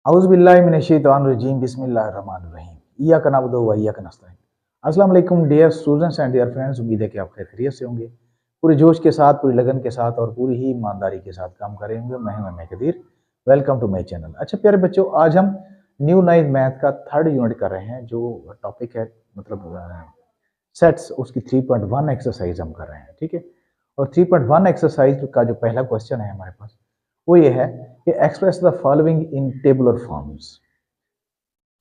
औज़ुबिल्लाहिमिनश्शैतानिर्रजीम बिस्मिल्लाहिर्रहमानिर्रहीम इय्याका नअबुदु व इय्याका नस्तईन। अस्सलाम वालेकुम dear students and dear friends, उम्मीद है कि आप खैरियत से होंगे। पूरे जोश के साथ, पूरी लगन के साथ और पूरी ही ईमानदारी के साथ काम करेंगे। मैं हूं M A Qadeer, welcome to my channel. अच्छा प्यारे बच्चों, आज हम न्यू नाइन्थ मैथ का 3rd यूनिट कर रहे हैं। जो टॉपिक है मतलब सेट्स, उसकी 3.1 एक्सरसाइज हम कर रहे हैं। ठीक है, और 3.1 एक्सरसाइज का जो पहला क्वेश्चन है हमारे पास वो ये है कि express the following in tabular forms.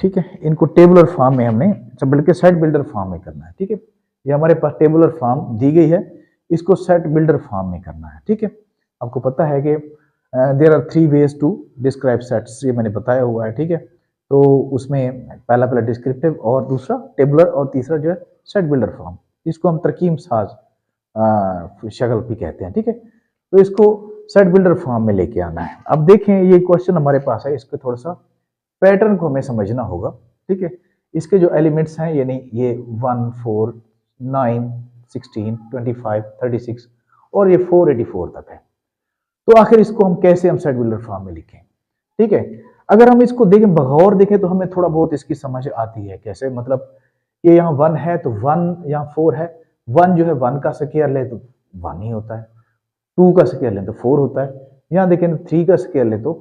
ठीक है, इनको टेबुलर फॉर्म में हमने बल्कि सेट बिल्डर फॉर्म में करना है। ठीक है, ये हमारे पास टेबुलर फॉर्म दी गई है, इसको सेट बिल्डर फॉर्म में करना है। ठीक है, आपको पता है कि there are 3 ways to describe sets, ये मैंने बताया हुआ है। ठीक है, तो उसमें पहला डिस्क्रिप्टिव और दूसरा टेबुलर और तीसरा जो है सेट बिल्डर फॉर्म। इसको हम तरकीब साज शक्ल भी कहते हैं। ठीक है, तो इसको सेट बिल्डर फॉर्म में लेके आना है। अब देखें, ये क्वेश्चन हमारे पास है, इसको थोड़ा सा पैटर्न को हमें समझना होगा। ठीक है, इसके जो एलिमेंट्स हैं यानी ये 1, 4, 9, 16, 25, 36 और ये 484 तक है। तो आखिर इसको हम कैसे सेट बिल्डर फॉर्म में लिखें? ठीक है, अगर हम इसको देखें, बगौर देखें, तो हमें थोड़ा बहुत इसकी समझ आती है। कैसे? मतलब ये यहाँ 1 है तो 1, यहाँ 4 है। 1 जो है 1 का स्क्वायर ले तो 1 ही होता है, 2 का स्क्वायर ले तो 4 होता है। यहाँ देखें 3 का स्क्वायर ले तो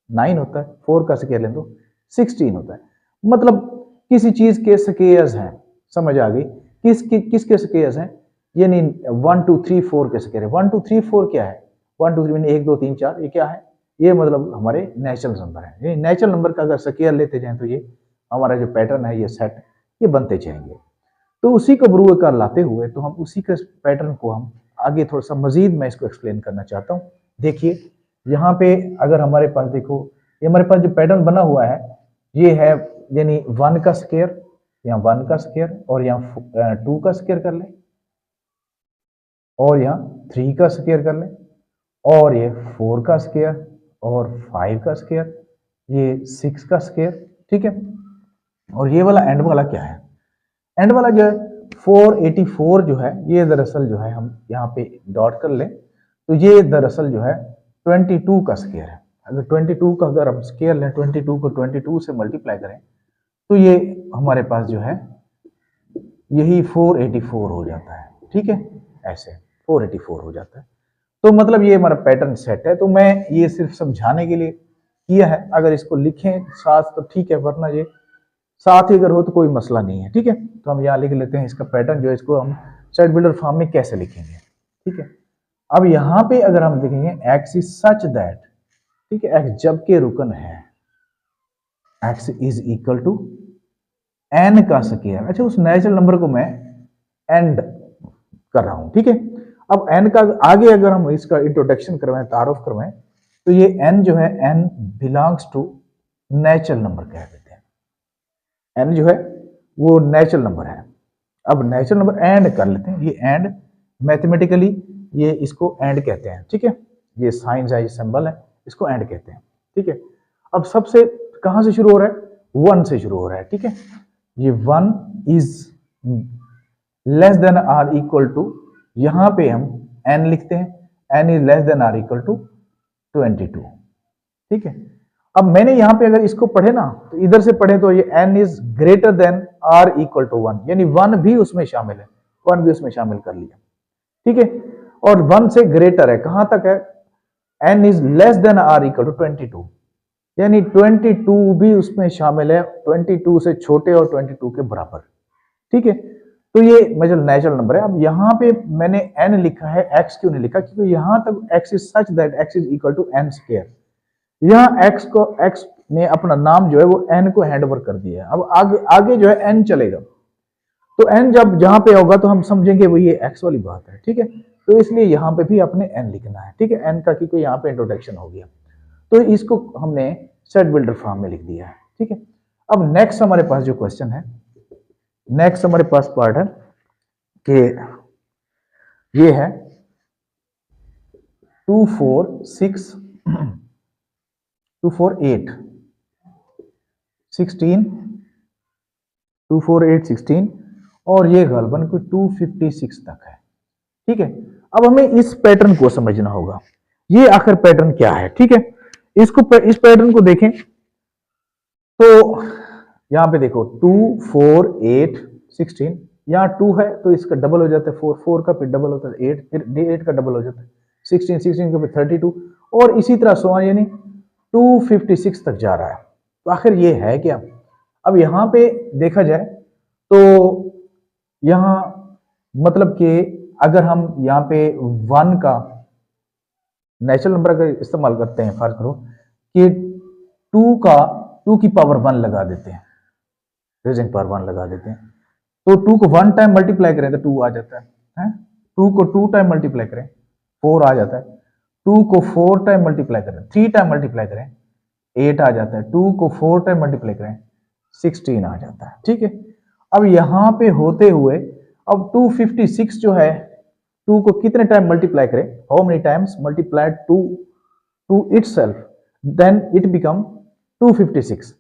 9 होता है, 4 का स्क्वायर ले तो 16 होता है। मतलब किसी चीज के स्क्वायर्स हैं, समझ आ गई? किसके स्क्वायर्स हैं? यानी 1 2 3 4 के स्क्वायर है। 1 2 3 4 क्या है? 1 2 3 यानी 1 2 3 4, ये क्या है? ये मतलब हमारे नेचुरल नंबर है। ये नेचुरल नंबर का अगर स्क्वायर लेते जाएं तो ये हमारा जो पैटर्न है, ये सेट, ये बनते जाएंगे। तो उसी को बरूए कर लाते हुए तो हम उसी के पैटर्न को हम आगे थोड़ा सा मजीद मैं इसको एक्सप्लेन करना चाहता हूँ। देखिए यहाँ पे अगर हमारे पास देखो, ये हमारे पास जो पैटर्न बना हुआ है ये है यानी 1 का स्क्वायर, यहाँ 1 का स्क्वायर और यहाँ 2 का स्क्वायर कर ले, और यहाँ 3 का स्क्वायर कर ले, और ये 4 का स्क्वायर और 5 का स्क्वायर, ये 6 का स्क्वायर। ठीक है, और ये वाला एंड वाला क्या है? एंड वाला जो है 484 जो है, ये दरअसल जो है हम यहाँ पे डॉट कर ले तो ये दरअसल जो है 22 का स्क्वायर है। अगर 22 का अगर हम स्क्वायर लें, 22 को 22 से मल्टीप्लाई करें तो ये हमारे पास जो है यही 484 हो जाता है। ठीक है, ऐसे 484 हो जाता है। तो मतलब ये हमारा पैटर्न सेट है। तो मैं ये सिर्फ समझाने के लिए किया है, अगर इसको लिखें साथ तो ठीक है, वरना ये साथ ही अगर हो तो कोई मसला नहीं है। ठीक है, तो हम यहाँ लिख लेते हैं इसका पैटर्न जो है, इसको हम सेट बिल्डर फॉर्म में कैसे लिखेंगे। ठीक है, अब यहाँ पे अगर हम देखेंगे एक्स इज सच दैट, ठीक है, एक्स जब के रुकन है, x is equal to n का स्क्वायर। अच्छा, उस नेचुरल नंबर को मैं एंड कर रहा हूं। ठीक है, अब एन का आगे अगर हम इसका इंट्रोडक्शन करवाएं, तारुफ करवाएं, तो ये एन जो है, n belongs to natural number कह देते हैं। एन जो है वो नेचुरल नंबर है। अब नेचुरल नंबर एंड कर लेते हैं, ये एंड मैथमेटिकली ये इसको एंड कहते हैं। ठीक है, ये साइंस है, ये सिंबल है, इसको एंड कहते हैं। ठीक है, अब सबसे कहां से शुरू हो रहा है? 1 से शुरू हो रहा है। ठीक है, ये 1 is less than or equal to, यहां पे हम n लिखते हैं, n is less than or equal to 22। ठीक है, अब मैंने यहां पे अगर इसको पढ़े ना तो इधर से पढ़े तो ये n is greater than or equal to 1, यानी 1 भी उसमें शामिल है, 1 भी उसमें शामिल कर लिया। ठीक है, और 1 से ग्रेटर है, कहां तक है? n is less than or equal to 22, यानी 22 भी उसमें शामिल है, 22 से छोटे और 22 के बराबर। ठीक है, तो ये मतलब नेचुरल नंबर है। अब यहाँ पे मैंने n लिखा है, x क्यों नहीं लिखा? क्योंकि यहां तक x is such that x is equal to n square. यहाँ x ने अपना नाम जो है वो n को हैंड ओवर कर दिया है। अब आगे जो है n चलेगा, तो n जब जहां पे होगा तो हम समझेंगे वो ये x वाली बात है। ठीक है, तो इसलिए यहाँ पे भी अपने n लिखना है। ठीक है, n का क्योंकि यहाँ पे इंट्रोडक्शन हो गया, तो इसको हमने सेट बिल्डर फॉर्म में लिख दिया है। ठीक है, अब नेक्स्ट हमारे पास जो क्वेश्चन है, नेक्स्ट हमारे पास पार्ट है कि ये है 2 4 6 2 4 8 16 2 4 8 16 और ये गलबन को 256 तक है। ठीक है, अब हमें इस पैटर्न को समझना होगा, ये आखिर पैटर्न क्या है। ठीक है, इस पैटर्न को देखें तो यहाँ पे देखो 2 4 8 16, यहाँ 2 है तो इसका डबल हो जाता है 4, 4 का फिर डबल होता है 8, फिर 8 का डबल हो जाता है 16, 16 का फिर 32, और इसी तरह सो यानी 256 तक जा रहा है। तो आखिर ये है क्या? अब यहाँ पे देखा जाए तो यहाँ मतलब कि अगर हम यहाँ पे 1 का नेचुरल नंबर अगर इस्तेमाल करते हैं, फर्ज करो कि 2 की पावर 1 लगा देते हैं, रेजिंग पावर 1 लगा देते हैं, तो 2 को 1 टाइम मल्टीप्लाई करें तो 2 आ जाता है? 2 को 2 टाइम मल्टीप्लाई करें 4 आ जाता है, 2 को 4 टाइम मल्टीप्लाई करें 3 टाइम मल्टीप्लाई करें 8 आ जाता है, 2 को 4 टाइम मल्टीप्लाई करें 16 आ जाता है। ठीक है, अब यहां पे होते हुए अब 256 जो है 2 को कितने टाइम मल्टीप्लाई करें, how many times multiplied 2 to itself, then it become 256।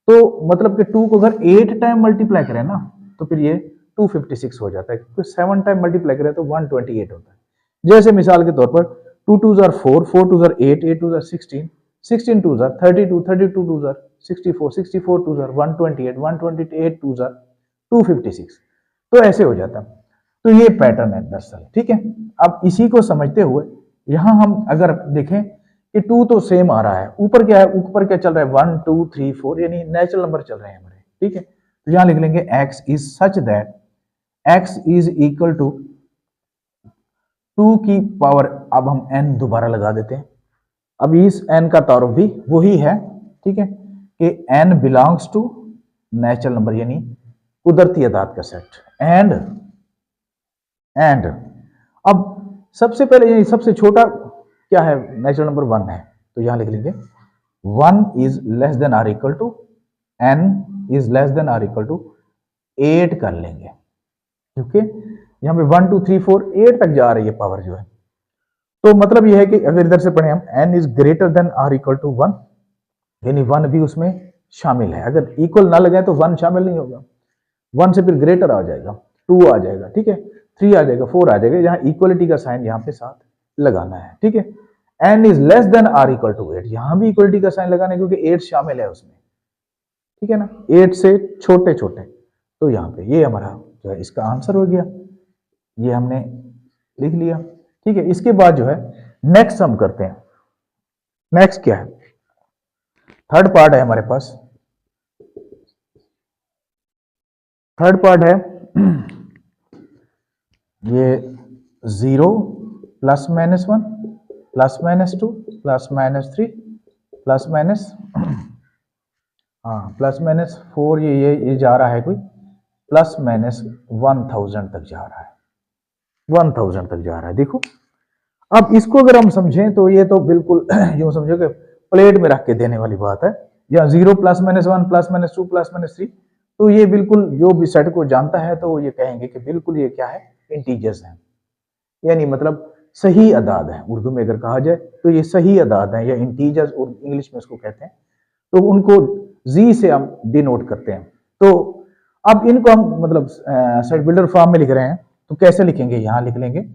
तो मतलब कि 2 को अगर 8 टाइम मल्टीप्लाई करें ना तो फिर ये 256 हो जाता है, क्योंकि 7 टाइम मल्टीप्लाई करें तो 128 होता है। जैसे मिसाल के तौर पर 2 2 jar 4, 4 2 jar 8, 8 2 jar 16, 16 2 jar 32, 32 2 jar 64, 64 2 jar 128, 128 2 jar 256। तो ऐसे हो जाता है। तो ये पैटर्न है दरअसल। ठीक है, अब इसी को समझते हुए यहां हम अगर देखें कि 2 तो सेम आ रहा है, ऊपर क्या है, ऊपर क्या चल रहा है 1 2 3 4, यानी नेचुरल नंबर चल रहे हैं हमारे। ठीक है, तो यहां लिख लेंगे x is such that x is equal to 2 की पावर, अब हम n दोबारा लगा देते हैं। अब इस n का तारुफ भी वही है, ठीक है, कि n belongs to natural number यानी कुदरती अदाद का सेट, एंड अब सबसे पहले सबसे छोटा क्या है, नेचुरल नंबर 1 है, तो यहां लिख लेंगे 1 is less than or equal to n is less than or equal to 8 कर लेंगे, क्योंकि यहां पे 1 2 3 4 8 तक जा रही है पावर जो है। तो मतलब यह है कि अगर इधर से पढ़े हम n is greater than or equal to 1, यानी 1 भी उसमें शामिल है। अगर इक्वल ना लगाए तो 1 शामिल नहीं होगा, 1 से फिर ग्रेटर आ जाएगा, 2 आ जाएगा, ठीक है, 3 आ जाएगा, 4 आ जाएगा, यहाँ इक्वलिटी का साइन यहाँ पे साथ लगाना है। ठीक है, n is less than or equal to 8, यहां भी इक्वलिटी का साइन लगाना है क्योंकि 8 शामिल है उसमें। ठीक है ना, 8 से छोटे छोटे, तो यहाँ पे ये हमारा जो है इसका आंसर हो गया, ये हमने लिख लिया। ठीक है, इसके बाद जो है नेक्स्ट हम करते हैं। नेक्स्ट क्या है, थर्ड पार्ट है हमारे पास। थर्ड पार्ट है ये 0 plus minus 1 plus minus 2 plus minus 3 plus minus plus minus 4, ये जा रहा है कोई प्लस माइनस 1000 तक जा रहा है, 1000 तक जा रहा है। देखो अब इसको अगर हम समझें तो ये तो बिल्कुल यूं समझो कि प्लेट में रख के देने वाली बात है। या 0 plus minus 1 plus minus 2 plus minus 3, तो ये बिल्कुल जो भी सेट को जानता है तो ये कहेंगे कि बिल्कुल ये क्या है, इंटीजर्स हैं, यानी मतलब सही अदाद है। उर्दू में अगर कहा जाए तो ये सही अदाद है या इंटीजर्स, और इंग्लिश में इसको कहते हैं, तो उनको जी से हम डिनोट करते हैं। तो अब इनको हम मतलब सेट बिल्डर फॉर्म में लिख रहे हैं, तो कैसे लिखेंगे, यहां लिख लेंगे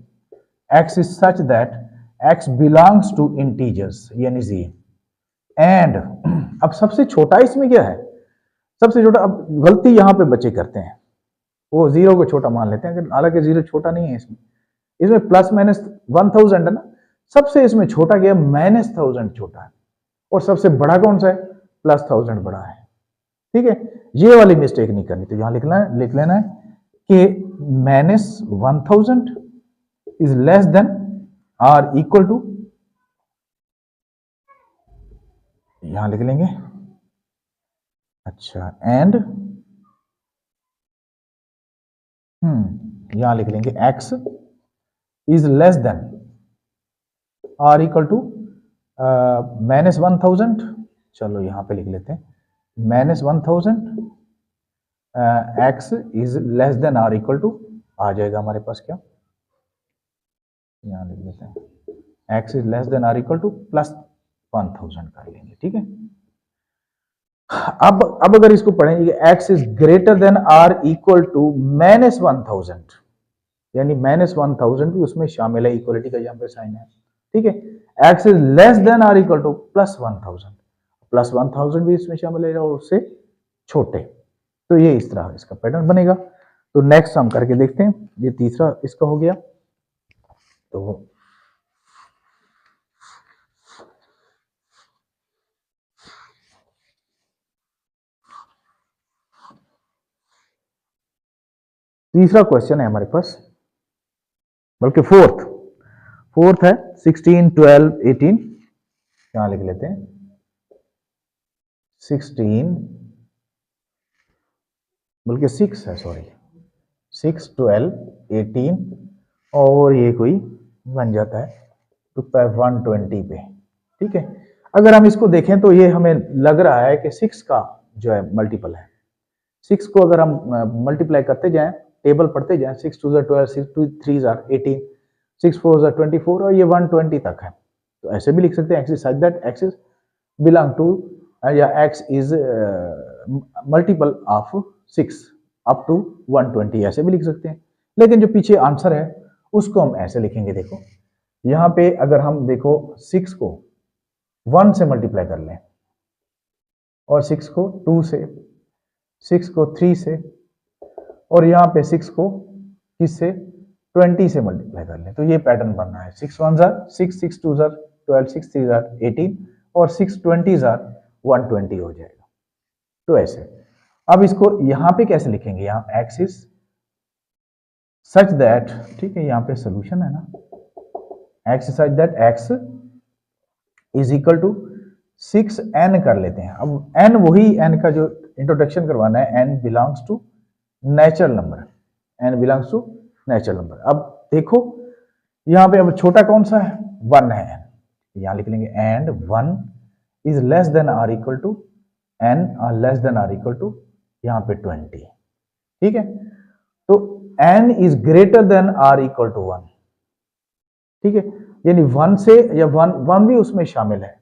x is such that x belongs to integers यानी z, एंड अब सबसे छोटा इसमें क्या है, सबसे छोटा, अब गलती यहां पे बच्चे करते हैं, वो 0 को छोटा मान लेते हैं, हालांकि 0 छोटा नहीं है इसमें प्लस माइनस 1000 है ना, सबसे इसमें छोटा क्या, माइनस 1000 छोटा है, और सबसे बड़ा कौन सा है, प्लस 1000 बड़ा है। ठीक है, ये वाली मिस्टेक नहीं करनी, तो यहां लिख लेना है कि minus 1000 is less than or equal to, यहां लिख लेंगे, अच्छा, एंड यहां लिख लेंगे x is less than or equal to minus 1000, चलो यहां पे लिख लेते हैं minus 1000, x is less than or equal to, आ जाएगा हमारे पास क्या, यहां लिख लेते हैं x is less than or equal to plus 1000 कर लेंगे। ठीक है, अब अगर इसको पढ़ेंगे x is greater than or equal to minus 1000, यानी माइनस 1000 भी उसमें शामिल है, इक्वलिटी का यहाँ पे साइन है। ठीक है, x is less than or equal to plus 1000, plus 1000 भी इसमें शामिल है और उससे छोटे। तो ये इस तरह इसका पैटर्न बनेगा। तो नेक्स्ट हम करके देखते हैं। ये तीसरा इसका हो गया। तो तीसरा क्वेश्चन है हमारे पास, बल्कि फोर्थ है 16, 12, 18। यहां लिख लेते हैं 16, बल्कि 6 है, सॉरी 6, 12, 18 और ये कोई बन जाता है रुकता है 120 पे। ठीक है, अगर हम इसको देखें तो ये हमें लग रहा है कि 6 का जो है मल्टीपल है। 6 को अगर हम मल्टीप्लाई करते जाएं, टेबल पढ़ते जाएं, 6 2 12, 6 2 3 18, 6 4 24 और ये 120 तक है। तो ऐसे भी लिख सकते हैं x is such that x is belong to या x is multiple of 6 up to 120, ऐसे भी लिख सकते हैं। लेकिन जो पीछे आंसर है उसको हम ऐसे लिखेंगे। देखो यहाँ पे अगर हम देखो 6 को 1 से मल्टीप्लाई कर लें और 6 को 2 से, 6 को 3 से और यहाँ पे 6 को किससे 20 से मल्टीप्लाई कर लें, तो ये पैटर्न बन रहा है 6 1 6, 6 2 12, 6 3 18 और 6 20 120 हो जाएगा। तो ऐसे अब इसको यहाँ पे कैसे लिखेंगे, यहाँ एक्सिस सच दैट, ठीक है यहाँ पे सोल्यूशन है ना, x such that x is equal to 6n कर लेते हैं। अब n वही n का जो इंट्रोडक्शन करवाना है, n belongs to natural number, n belongs to natural number. अब देखो यहाँ पे अब छोटा कौन सा है, 1 है n, यहाँ लिख लेंगे and 1 is less than or equal to n और less than or equal to यहाँ पे 20। ठीक है, तो n is greater than or equal to 1। ठीक है, यानी 1 से या 1 भी उसमें शामिल है,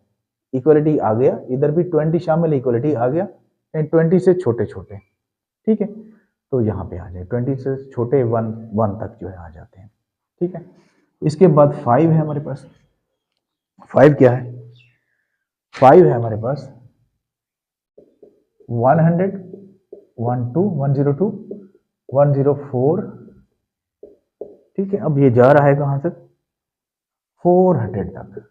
इक्वलिटी आ गया, इधर भी 20 शामिल है, इक्वलिटी आ गया, 20 से छोटे छोटे। ठीक है, तो यहाँ पे आ जाए 20 से छोटे 1 तक जो है आ जाते हैं। ठीक है, इसके बाद 5 है हमारे पास। 5 क्या है, 5 है हमारे पास 100, 12, 102, 104। ठीक है, अब ये जा रहा है कहां तक, 400 तक,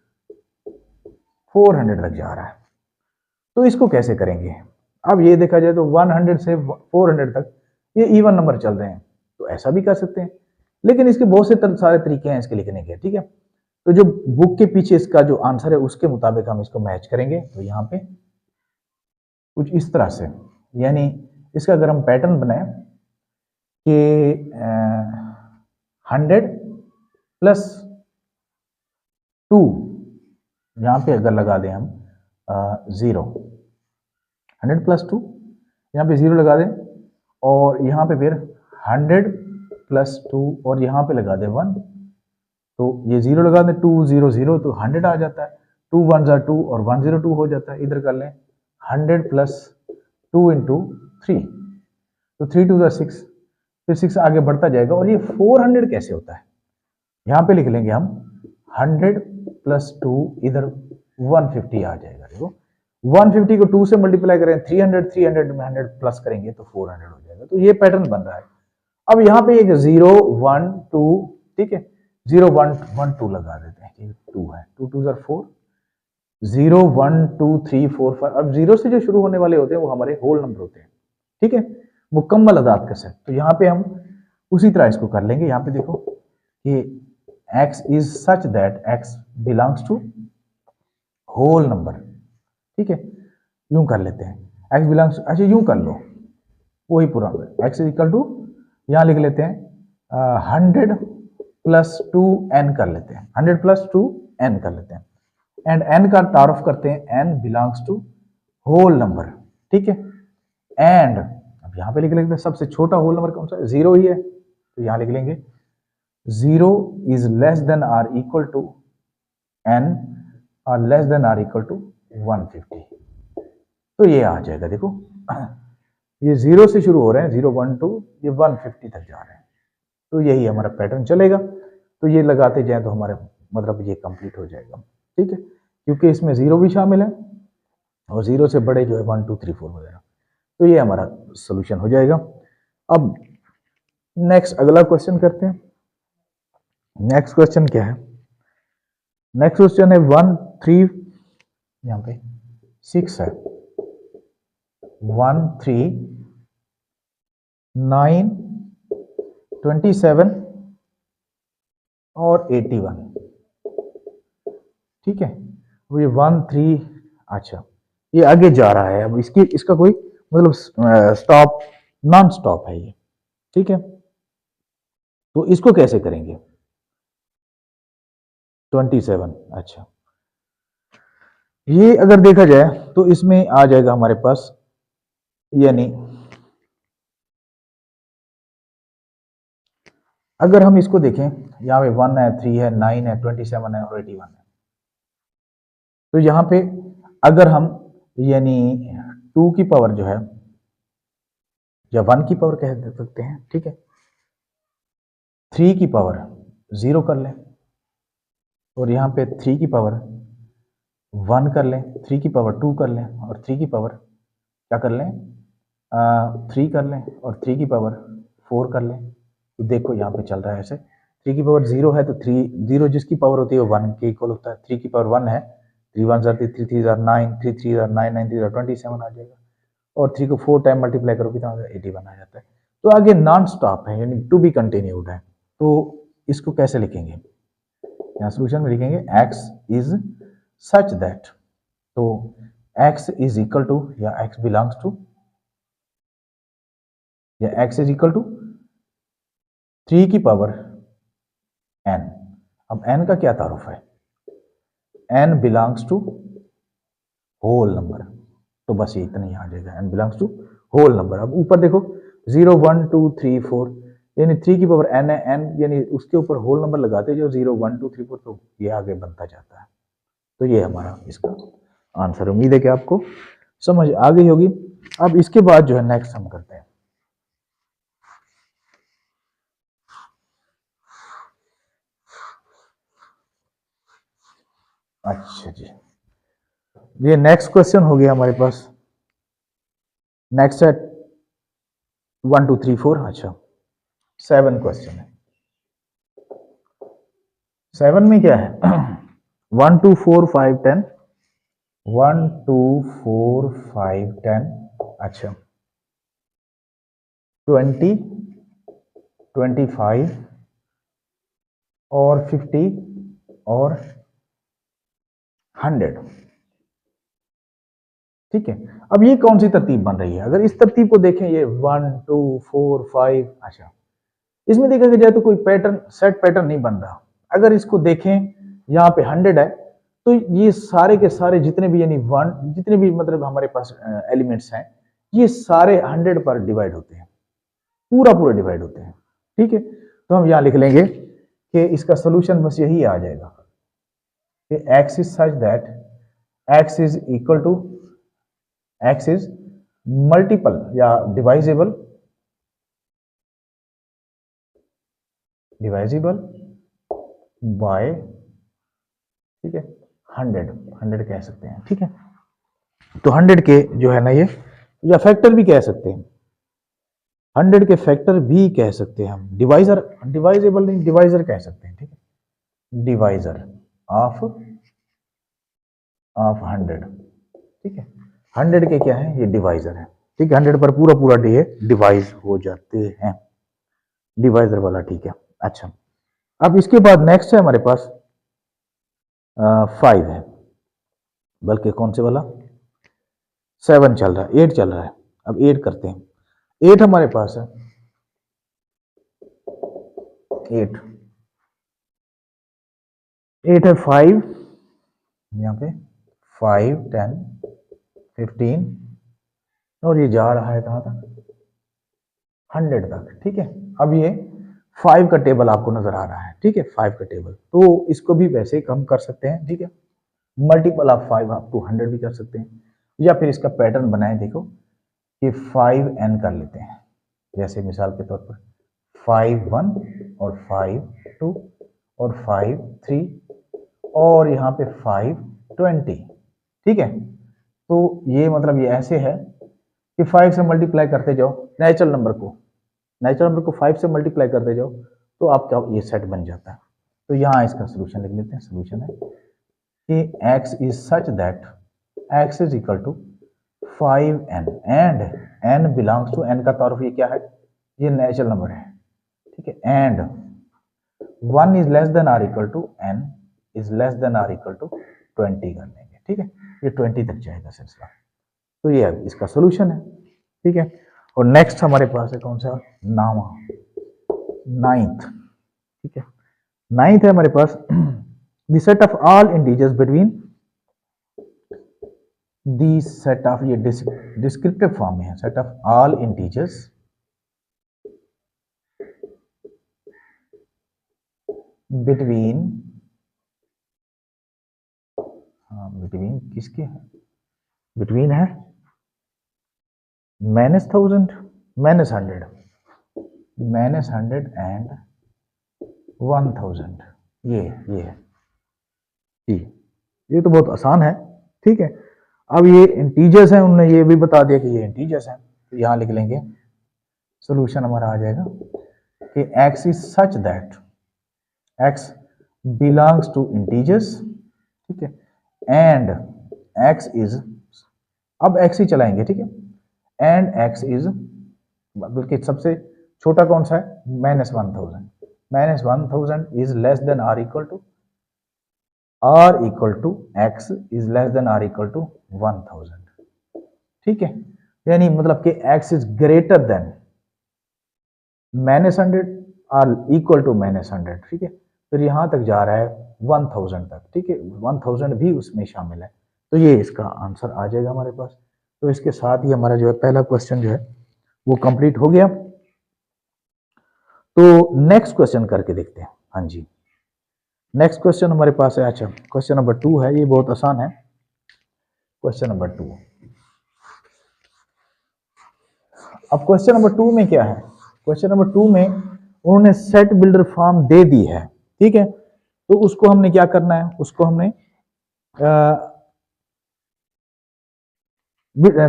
400 तक जा रहा है। तो इसको कैसे करेंगे, अब ये देखा जाए तो 100 से 400 तक ये इवन नंबर चल रहे हैं, तो ऐसा भी कर सकते हैं, लेकिन इसके बहुत से सारे तरीके हैं इसके लिखने के। ठीक है, तो जो बुक के पीछे इसका जो आंसर है उसके मुताबिक हम इसको मैच करेंगे। तो यहाँ पे कुछ इस तरह से, यानी इसका अगर हम पैटर्न बनाए कि 100 प्लस 2, यहाँ पे अगर लगा दें हम 0, 100 प्लस 2, यहाँ पे 0 लगा दें और यहाँ पे फिर 100 प्लस 2 और यहाँ पे लगा दें 1, तो ये 0 लगा दें, 2 0 0 तो 100 आ जाता है, 2 1 2 और 102 हो जाता है। इधर कर लें 100 प्लस 2 इंटू 3, तो 3 2 6, फिर 6 आगे बढ़ता जाएगा। और ये 400 कैसे होता है, यहाँ पे लिख लेंगे हम 100 प्लस 2, इधर 150 आ जाएगा। देखो 150 को 2 से मल्टीप्लाई करें 300, 300 में 100 प्लस करेंगे तो 400 हो जाएगा। तो ये पैटर्न बन रहा है। अब यहाँ पे एक 0 1 2, ठीक है 0 1 1 2 लगा देते हैं, ये 2 है, 2 2 4, 0 1 2 3 4 5। अब 0 से जो शुरू होने वाले होते हैं वो हमारे होल नंबर होते हैं। ठीक है, मुकम्मल अदाद का सेट। तो यहाँ पे हम उसी तरह इसको कर लेंगे। यहाँ पे देखो कि x is such that x belongs to whole number. ठीक है, यूं कर लेते हैं, x बिलोंग्स, अच्छा यूं कर लो, वही पूरा x इज इक्वल टू, यहाँ लिख लेते हैं 100 प्लस 2n कर लेते हैं, 100 प्लस 2n कर लेते हैं, एंड n का तारुफ करते हैं, n belongs to whole number. ठीक है, एंड अब यहाँ पे लिख लेते हैं सबसे छोटा होल नंबर कौन सा है, 0 ही है, तो यहाँ लिख लेंगे 0 is less than or equal to n और less than or equal to 150। तो ये आ जाएगा, देखो ये 0 से शुरू हो रहे हैं, 0 1 2, ये 150 तक जा रहे हैं। तो यही हमारा पैटर्न चलेगा। तो ये लगाते जाए तो हमारे मतलब ये कंप्लीट हो जाएगा। ठीक है, क्योंकि इसमें 0 भी शामिल है और 0 से बड़े जो है 1 2 3 4 वगैरह। तो ये हमारा सोल्यूशन हो जाएगा। अब नेक्स्ट अगला क्वेश्चन करते हैं। नेक्स्ट क्वेश्चन क्या है? नेक्स्ट क्वेश्चन है 1 3, यहाँ पे 6 है, 1 3 9 27 और 81। ठीक है, वो ये 1 3, अच्छा ये आगे जा रहा है। अब इसका कोई मतलब स्टॉप, नॉन स्टॉप है ये। ठीक है, तो इसको कैसे करेंगे? 27, अच्छा ये अगर देखा जाए तो इसमें आ जाएगा हमारे पास, यानी अगर हम इसको देखें, यहाँ पे 1 है, 3 है, 9 है, 27 है और 81 है। तो यहाँ पे अगर हम यानी 2 की पावर जो है या 1 की पावर कह सकते हैं, ठीक है, 3 की पावर 0 कर लें और यहाँ पे 3 की पावर 1 कर लें, 3 की पावर 2 कर लें और 3 की पावर क्या कर लें, 3 कर लें और 3 की पावर 4 कर लें। तो देखो यहाँ पे चल रहा है ऐसे, 3 की पावर 0 है तो 3 0 जिसकी पावर होती है वो 1 के इक्वल होता है। 3 की पावर 1 है, 3 1 3 3 3 9, 3 3 9 9 3 27 आ जाएगा और 3 को 4 टाइम मल्टीप्लाई करो कितना हो जाएगा, 81 आ जाता है। तो आगे नॉन स्टॉप है यानी टू बी कंटिन्यूड है। तो इसको कैसे लिखेंगे? यहाँ सोल्यूशन में लिखेंगे x इज सच दैट, तो x इज इक्वल टू या x बिलोंग्स टू या x इज इक्वल टू 3 की पावर n। अब n का क्या तारुफ है? n belongs to whole number, तो बस ये इतना ही आ जाएगा, n belongs to whole number. अब ऊपर देखो 0 1 2 3 4 यानी 3 की पावर n है, n यानी उसके ऊपर होल नंबर लगाते जो 0 1 2 3 4, तो ये आगे बनता जाता है। तो ये हमारा इसका आंसर। उम्मीद है कि आपको समझ आ गई होगी। अब इसके बाद जो है नेक्स्ट हम करते हैं। अच्छा जी, ये नेक्स्ट क्वेश्चन हो गया हमारे पास। नेक्स्ट है 1 2 3 4, अच्छा 7 क्वेश्चन है। 7 में क्या है? 1 2 4 5 10, 1 2 4 5 10, अच्छा 20 25 और 50 और 100। ठीक है, अब ये कौन सी तरतीब बन रही है? अगर इस तरतीब को देखें, ये 1 2 4 5, अच्छा इसमें देखा जाए तो कोई पैटर्न, सेट पैटर्न नहीं बन रहा। अगर इसको देखें, यहाँ पे 100 है तो ये सारे के सारे जितने भी यानी जितने भी मतलब हमारे पास एलिमेंट्स हैं, ये सारे 100 पर डिवाइड होते हैं, पूरा पूरा डिवाइड होते हैं। ठीक है, तो हम यहाँ लिख लेंगे कि इसका सोल्यूशन बस यही आ जाएगा कि x is such that x is equal to, x is multiple या डिवाइजेबल बाय, ठीक है, 100 कह सकते हैं। ठीक है, तो 100 के जो है ना ये, या फैक्टर भी कह सकते हैं, 100 के फैक्टर भी कह सकते हैं हम, डिवाइजर, डिवाइजेबल नहीं डिवाइजर कह सकते हैं। ठीक है, डिवाइजर ऑफ 100। ठीक है, 100 के क्या है, ये डिवाइजर है। ठीक है, 100 पर पूरा पूरा डे डिवाइज हो जाते हैं, डिवाइजर वाला। ठीक है, अच्छा अब इसके बाद नेक्स्ट है हमारे पास 5 है, बल्कि कौन से वाला, 7 चल रहा है, 8 चल रहा है। अब 8 करते हैं। 8 हमारे पास है, 8 8 है 5, यहाँ पे 5 10 15 और ये जा रहा है कहाँ तक, 100 तक। ठीक है, अब ये 5 का टेबल आपको नजर आ रहा है। ठीक है, 5 का टेबल, तो इसको भी वैसे कम कर सकते हैं। ठीक है, मल्टीपल ऑफ 5 आप 200 भी कर सकते हैं, या फिर इसका पैटर्न बनाए, देखो कि 5n कर लेते हैं। जैसे मिसाल के तौर पर 5 1 और 5 2 और 5 3 और यहाँ पे 5 20। ठीक है, तो ये मतलब ये ऐसे है कि 5 से मल्टीप्लाई करते जाओ नेचुरल नंबर को 5 से मल्टीप्लाई करते जाओ तो आपका ये सेट बन जाता है। तो यहाँ इसका सोल्यूशन लिख लेते हैं। सोल्यूशन है कि x is such that x is equal to 5n and n belongs to, n का तारुफ ये क्या है, ये नेचुरल नंबर है, ठीक है। And 1 is less than or equal to n is less than or equal to 20 कर लेंगे, ठीक है। ये 20 तक जाएगा सिलसिला। तो ये इसका सोल्यूशन है, ठीक है। और नेक्स्ट हमारे पास है कौन सा, नाइन्थ, ठीक है। नाइन्थ है हमारे पास the set of all integers between the set of, ये डिस्क्रिप्टिव फॉर्म में है, set of all integers between, हाँ बिटवीन किसके है, बिटवीन है -1000 -100 एंड 1000, ये है जी। ये तो बहुत आसान है, ठीक है। अब ये इंटीजर्स हैं, उन्होंने ये भी बता दिया कि ये इंटीजर्स हैं, तो यहां लिख लेंगे सॉल्यूशन हमारा आ जाएगा कि x is such that x belongs to integers, ठीक है, एंड x इज, अब x ही चलाएंगे, ठीक है, एंड x इज, बल्कि सबसे छोटा कौन सा है, -1000 is less than or equal to, r equal to x is less than r equal to 1000, ठीक है। यानी मतलब कि x इज ग्रेटर देन -100 और इक्वल टू -100, ठीक है। फिर यहां तक जा रहा है 1000 तक, ठीक है, 1000 भी उसमें शामिल है। तो ये इसका आंसर आ जाएगा हमारे पास। तो इसके साथ ही हमारा जो है पहला क्वेश्चन जो है वो कंप्लीट हो गया। तो नेक्स्ट क्वेश्चन करके देखते हैं। हाँ जी, नेक्स्ट क्वेश्चन हमारे पास है, अच्छा क्वेश्चन नंबर 2 है, ये बहुत आसान है। क्वेश्चन नंबर 2, अब क्वेश्चन नंबर 2 में क्या है, क्वेश्चन नंबर 2 में उन्होंने सेट बिल्डर फॉर्म दे दी है, ठीक है। तो उसको हमने क्या करना है, उसको हमने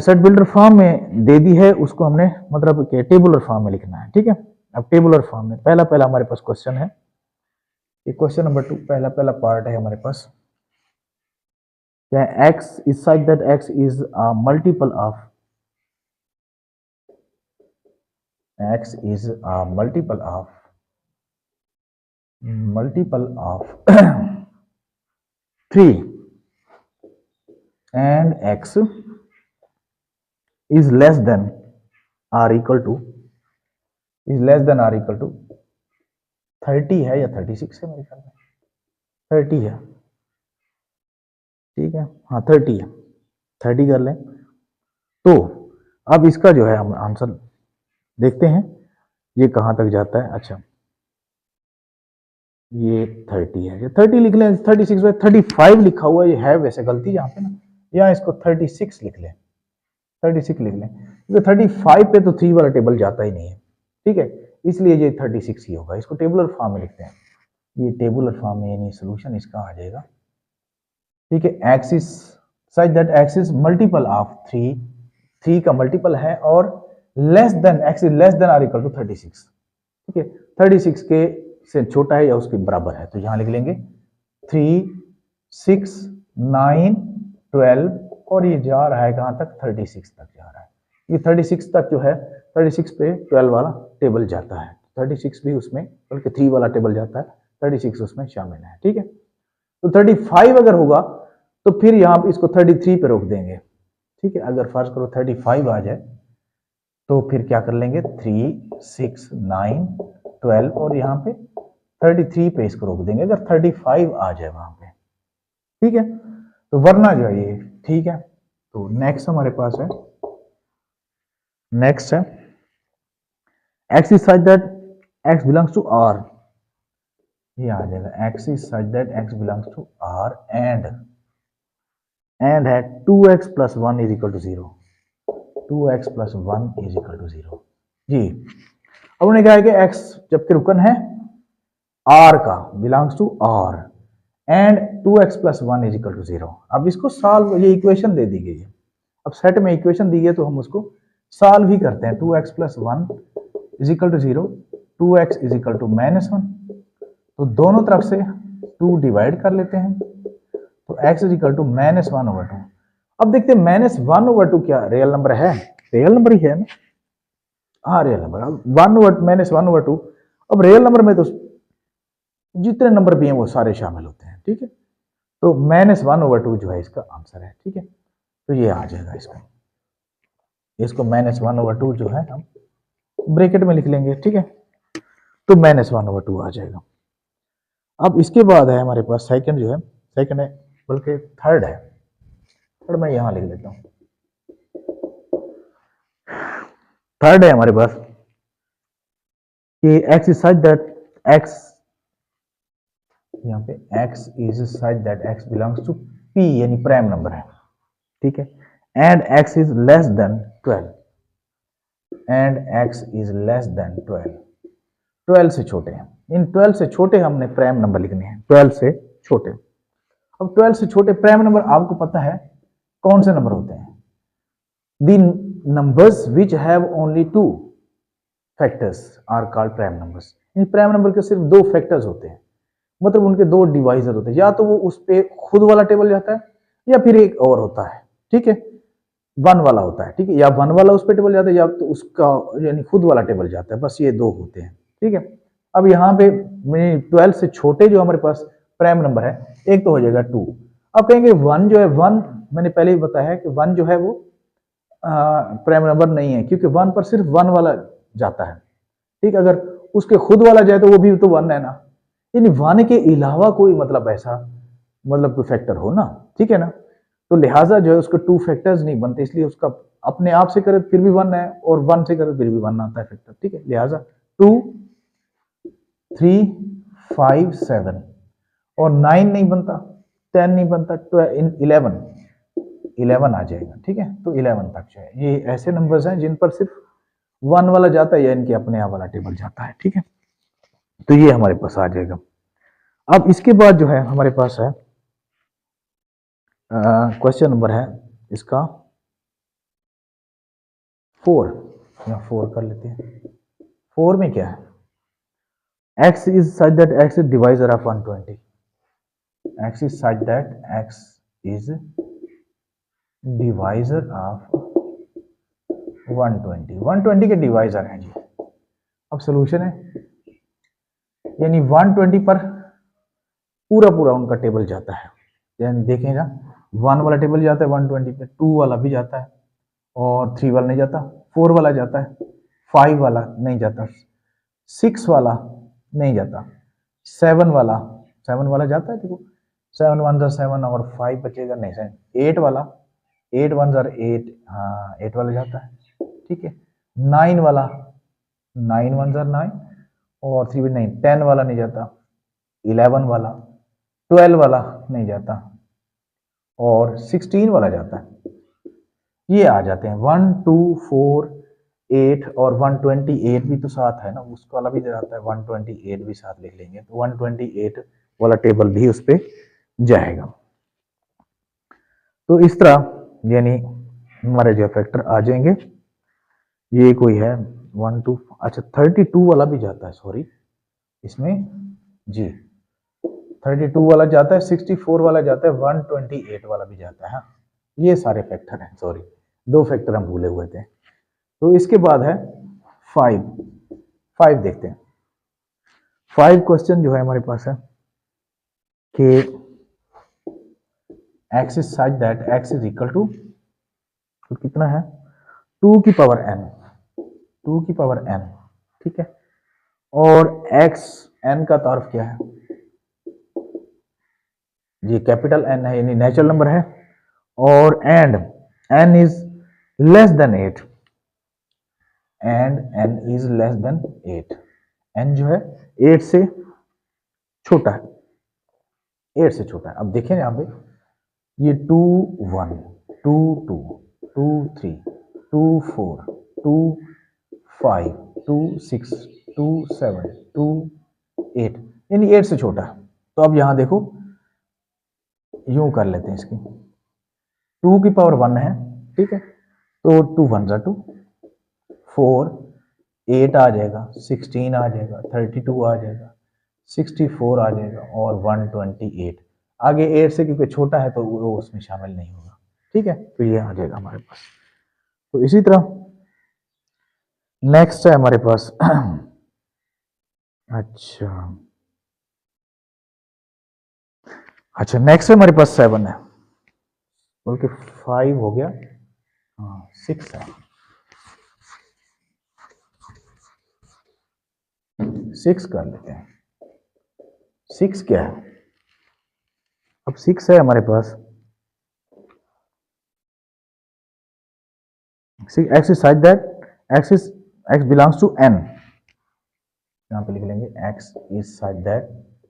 सेट बिल्डर फॉर्म में दे दी है, उसको हमने मतलब कि टेबुलर फॉर्म में लिखना है, ठीक है। अब टेबुलर फॉर्म में पहला हमारे पास क्वेश्चन है, ये क्वेश्चन नंबर 2 पहला पार्ट है हमारे पास, क्या x is such that x is a multiple of, x is a multiple of 3 and x is less than or equal to, is less than or equal to 30 है या 36 है, मेरे ख्याल में 30 है, ठीक है, हाँ 30 है, 30 कर लें। तो अब इसका जो है हम आंसर देखते हैं ये कहां तक जाता है। अच्छा ये 30 है, ये 30 लिख लें, 36 है, 35 लिखा हुआ ये है वैसे गलती यहाँ पे ना, या इसको 36 लिख लें, 36 लिख लें, क्योंकि 35 पे तो 3 वाला टेबल जाता ही नहीं है, ठीक है, इसलिए ये 36 ही होगा। इसको टेबुलर फॉर्म में लिखते हैं, ये टेबुलर फॉर्म में यानी सोल्यूशन इसका आ जाएगा, ठीक है। X is such that x is multiple of 3 का मल्टीपल है और less than, x is less than or equal to 36, ठीक है, 36 के से छोटा है या उसके बराबर है। तो यहां लिख लेंगे 3, 6, 9, 12 और ये जा रहा है कहां तक, 36 तक जा रहा है। ये 36 तक जो है 36 पे 12 वाला टेबल जाता है, 36 भी उसमें, बल्कि 3 वाला टेबल जाता है, 36 उसमें शामिल है, ठीक है। तो 35 अगर होगा तो फिर यहाँ पे इसको 33 पे रोक देंगे, ठीक है। अगर फर्ज करो 35 आ जाए तो फिर क्या कर लेंगे, 3, 6, 9, 12 और यहाँ पे 33 पे इसको रोक देंगे अगर 35 आ जाए वहां पे, ठीक है। तो वरना जो है ये ठीक है। तो नेक्स्ट हमारे पास है, नेक्स्ट है x is such that x belongs to r, ये आ जाएगा x is such that x belongs to r and है 2x plus 1 is equal to 0, 2x plus 1 is equal to 0 जी। अब उन्होंने कहा है कि x जबकि रुकन है r का, belongs to r and 2x plus 1 is equal to 0। अब इसको सॉल्व, ये इक्वेशन दे दी गई है, अब सेट में इक्वेशन दी है तो हम उसको सॉल्व ही करते हैं। 2x plus 1 is equal to 0, 2x is equal to -1, तो दोनों तरफ से 2 डिवाइड कर लेते हैं, तो x इज इक्वल टू -1/2। अब देखते हैं -1/2 क्या रियल नंबर है? रियल नंबर ही है ना, हाँ रियल नंबर। अब -1/2, अब रियल नंबर में तो जितने नंबर भी हैं वो सारे शामिल होते हैं, ठीक है। तो -1/2 जो है इसका आंसर है, ठीक है। तो ये आ जाएगा इसको -1/2 जो है हम ब्रैकेट में लिख लेंगे, ठीक है। तो -1/2 आ जाएगा। अब इसके बाद है हमारे पास सेकंड जो है, सेकंड है बल्कि थर्ड है, थर्ड मैं यहां लिख लेता हूं। थर्ड है हमारे पास कि x is such that x, यहाँ पे x is such that x belongs to p यानी प्राइम नंबर है, ठीक है। And x is less than 12, and x is less than 12, 12 से छोटे हैं। इन 12 से छोटे हमने प्राइम नंबर लिखने हैं, 12 से छोटे। अब 12 से छोटे प्राइम नंबर आपको पता है कौन से नंबर होते हैं? The numbers which have only 2 factors are called prime numbers. इन प्राइम नंबर के सिर्फ 2 फैक्टर्स होते हैं, मतलब उनके 2 डिवाइजर होते हैं, या तो वो उस पे खुद वाला टेबल जाता है या फिर एक और होता है, ठीक है, 1 वाला होता है, ठीक है, या 1 वाला उस पे टेबल जाता है या तो उसका यानी खुद वाला टेबल जाता है, बस ये 2 होते हैं, ठीक है। अब यहाँ पे 12 से छोटे जो हमारे पास प्राइम नंबर है, एक तो हो जाएगा 2। अब कहेंगे 1 जो है, 1 मैंने पहले ही बताया है कि 1 जो है वो प्राइम नंबर नहीं है, क्योंकि 1 पर सिर्फ 1 वाला जाता है, ठीक। अगर उसके खुद वाला जाए तो वो भी तो 1 है ना, यानी 1 के अलावा कोई मतलब ऐसा मतलब कोई फैक्टर हो ना, ठीक है ना। तो लिहाजा जो है उसके 2 फैक्टर्स नहीं बनते, इसलिए उसका अपने आप से करे फिर भी 1 है और 1 से करे फिर भी 1 आता है फैक्टर, ठीक है। लिहाजा 2, 3, 5, 7 और 9 नहीं बनता, 10 नहीं बनता, 11 आ जाएगा, ठीक है। तो 11 तक जो है ये ऐसे नंबर्स हैं जिन पर सिर्फ 1 वाला जाता है या इनके अपने आप वाला टेबल जाता है, ठीक है। तो ये हमारे पास आ जाएगा। अब इसके बाद जो है हमारे पास है क्वेश्चन नंबर है इसका 4, या 4 कर लेते हैं। 4 में क्या है? x is such that x is divisor of 120, x is such that x is divisor of 120, 120 के डिवाइजर हैं जी। अब सोल्यूशन है, यानी 120 पर पूरा पूरा उनका टेबल जाता है, यानी देखेगा 1 वाला टेबल जाता है 120 पे, 2 वाला भी जाता है और 3 वाला नहीं जाता, 4 वाला जाता है, 5 वाला नहीं जाता, 6 वाला नहीं जाता, 7 वाला जाता है, देखो 7 1 7 और 5 बचेगा नहीं, 8 वाला, 8 1 8, हाँ 8 वाला जाता है, ठीक है। 9 वाला, 9 1 9 और 3 भी नहीं, 10 वाला नहीं जाता, 11 वाला, 12 वाला नहीं जाता और 16 वाला जाता है। ये आ जाते हैं 1 2 4 8 और 128 भी तो साथ है ना, उसका वाला भी जाता है, 128 भी साथ लिख लेंगे तो 128 वाला टेबल भी उस पर जाएगा। तो इस तरह यानी हमारे जो फैक्टर आ जाएंगे, ये कोई है 1 2, अच्छा 32 वाला भी जाता है, सॉरी इसमें जी 32 वाला जाता है, 64 वाला जाता है, 128 वाला भी जाता है, हाँ ये सारे फैक्टर हैं, सॉरी 2 फैक्टर हम भूले हुए थे। तो इसके बाद है 5 देखते हैं। 5 क्वेश्चन जो है हमारे पास है कि x is such that x is equal to, तो कितना है 2 की पावर n, 2 की पावर n, ठीक है। और x n का तार्फ क्या है? ये कैपिटल n है यानी नेचुरल नंबर है, और and n is less then 8, and n is less then 8, n जो है 8 से छोटा है, 8 से छोटा है। अब देखें यहाँ पे ये 2 1 2 2 2 3 2 4 2 5 2 6 2 7 2 8 यानी 8 से छोटा। तो अब यहां देखो यूं कर लेते हैं, इसकी 2 की पावर 1 है, ठीक है। तो 2 1 जा 2, 4, 8 आ जाएगा, 16 आ जाएगा, 32 आ जाएगा, 64 आ जाएगा और 128। आगे 8 से क्योंकि छोटा है तो वो उसमें शामिल नहीं होगा, ठीक है। तो ये आ जाएगा हमारे पास। तो इसी तरह नेक्स्ट है हमारे पास अच्छा नेक्स्ट है हमारे पास 7 है, बल्कि 5 हो गया, हाँ 6 है, 6 कर लेते हैं। 6 क्या है, अब 6 है हमारे पास, x is such that x belongs to n, यहाँ पे लिख लेंगे x is such that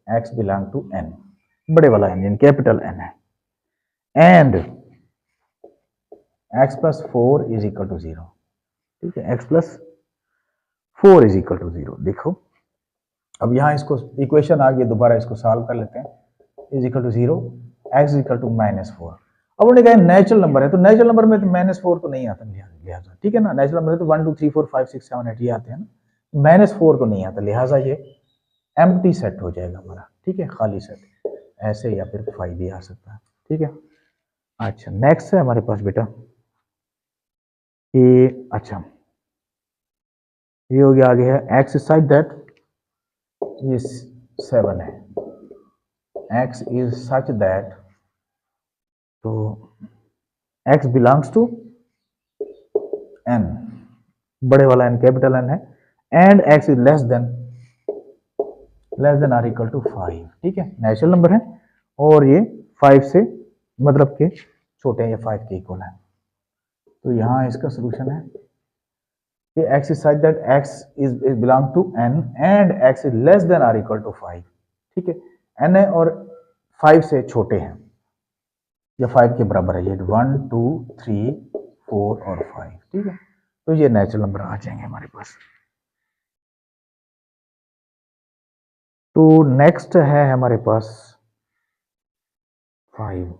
x belong to n, बड़े वाला n यानी कैपिटल n है, and x plus 4 is equal to 0, ठीक है, x plus 4 is equal to 0। देखो अब यहाँ इसको इक्वेशन आ गई, दोबारा इसको सॉल्व कर लेते हैं। Is equal to 0, x is equal to -4। अब उन्होंने कहा नेचुरल नंबर है, तो नेचुरल नंबर में तो -4 तो नहीं आता लिहाजा, ठीक है ना, नेचुरल नंबर है तो 1 2 3 4 5 6 7 8 ये आते हैं ना, -4 तो नहीं आता, लिहाजा ये एम्प्टी सेट हो जाएगा हमारा, ठीक है, खाली सेट, ऐसे या फिर 5 भी आ सकता है, ठीक है। अच्छा नेक्स्ट है हमारे पास बेटा ये, अच्छा ये हो गया, आगे है x इज सच दैट, ये 7 है, x इज सच दैट, तो x बिलोंग्स टू n, बड़े वाला n कैपिटल n है, and x is less than or equal to 5, ठीक है, नेचुरल नंबर है और ये 5 से मतलब के छोटे हैं, ये 5 के इक्वल है। तो यहाँ इसका सोल्यूशन है कि x is such that x is belong to n and x is less than or equal to 5, ठीक है, n है और 5 से छोटे हैं या 5 के बराबर है, ये 1 2 3 4 और 5, ठीक है। तो ये नेचुरल नंबर आ जाएंगे हमारे पास। तो नेक्स्ट है हमारे पास 5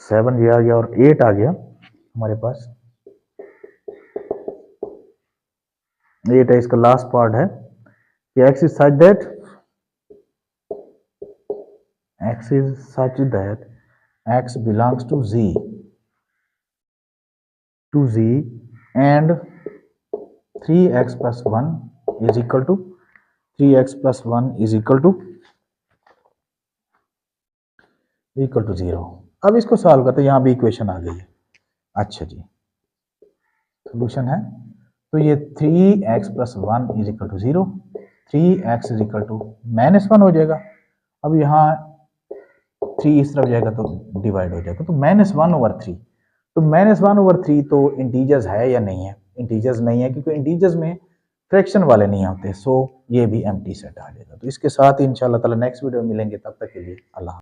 7 ये आ गया और 8 आ गया हमारे पास, 8 है, इसका लास्ट पार्ट है कि x is such that x belongs to z and 3x plus 1 is equal to 0। अब इसको सॉल्व करते हैं, यहाँ भी इक्वेशन आ गई है। अच्छा जी, सोल्यूशन है तो ये 3x plus 1 is equal to 0, 3x is equal to -1 हो जाएगा। अब यहाँ 3 इस तरफ जाएगा तो डिवाइड हो जाएगा, तो -1/3, तो -1/3 तो इंटीजर्स है या नहीं है, इंटीजर्स नहीं है क्योंकि इंटीजर्स में फ्रैक्शन वाले नहीं होते, सो ये भी एम्प्टी सेट आ जाएगा। तो इसके साथ ही इंशाल्लाह ताला नेक्स्ट वीडियो में मिलेंगे, तब तक के लिए अल्लाह।